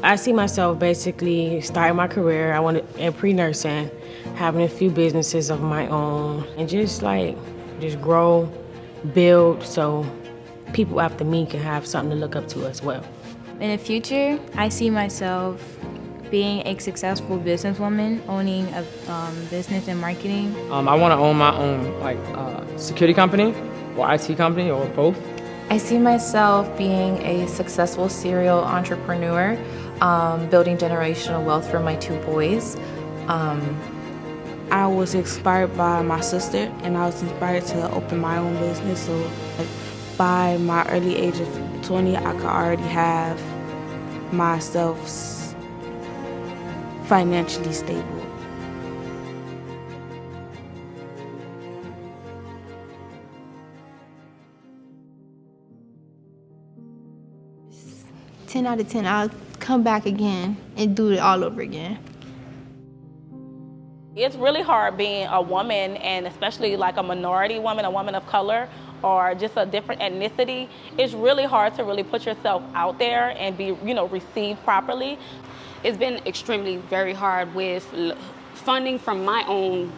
I see myself basically starting my career. I want to in pre-nursing, having a few businesses of my own, and just grow, build, so people after me can have something to look up to as well. In the future, I see myself being a successful businesswoman, owning a business and marketing. I want to own my own security company or IT company or both. I see myself being a successful serial entrepreneur, building generational wealth for my 2 boys. I was inspired by my sister, and I was inspired to open my own business. So by my early age of 20, I could already have myself financially stable. Ten out of 10, I'll come back again and do it all over again. It's really hard being a woman, and especially like a minority woman, a woman of color, or just a different ethnicity. It's really hard to really put yourself out there and be, received properly. It's been extremely very hard with funding from my own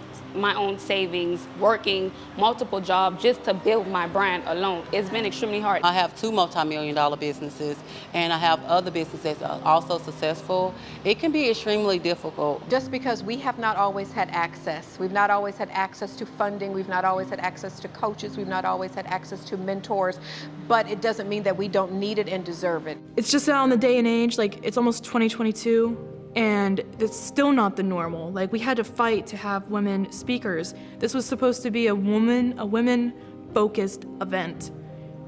savings, working multiple jobs just to build my brand alone. It's been extremely hard. I have 2 multi-million-dollar businesses, and I have other businesses that are also successful. It can be extremely difficult. Just because we have not always had access. We've not always had access to funding. We've not always had access to coaches. We've not always had access to mentors. But it doesn't mean that we don't need it and deserve it. It's just that on the day and age, it's almost 2022. And it's still not the normal. We had to fight to have women speakers. This was supposed to be a women-focused event.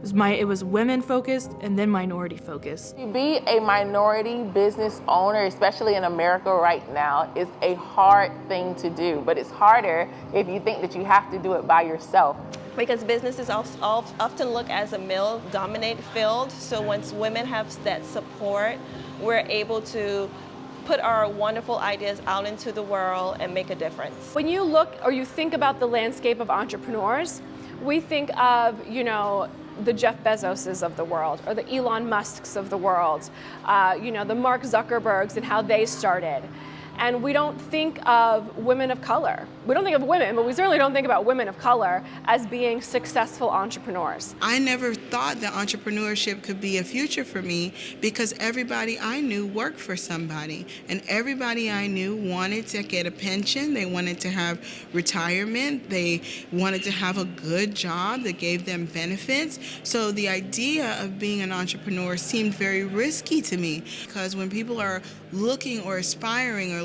It was women-focused and then minority-focused. To be a minority business owner, especially in America right now, is a hard thing to do. But it's harder if you think that you have to do it by yourself. Because businesses often look as a male-dominated field. So once women have that support, we're able to put our wonderful ideas out into the world and make a difference. When you look or you think about the landscape of entrepreneurs, we think of, the Jeff Bezoses of the world, or the Elon Musks of the world, the Mark Zuckerbergs and how they started. And we don't think of women of color. We don't think of women, but we certainly don't think about women of color as being successful entrepreneurs. I never thought that entrepreneurship could be a future for me because everybody I knew worked for somebody, and everybody I knew wanted to get a pension, they wanted to have retirement, they wanted to have a good job that gave them benefits. So the idea of being an entrepreneur seemed very risky to me, because when people are looking or aspiring or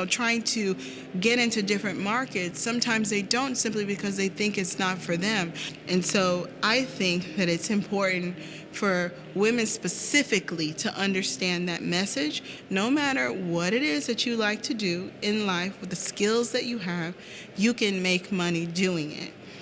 trying to get into different markets, sometimes they don't, simply because they think it's not for them. And so I think that it's important for women specifically to understand that message. No matter what it is that you like to do in life, with the skills that you have, you can make money doing it.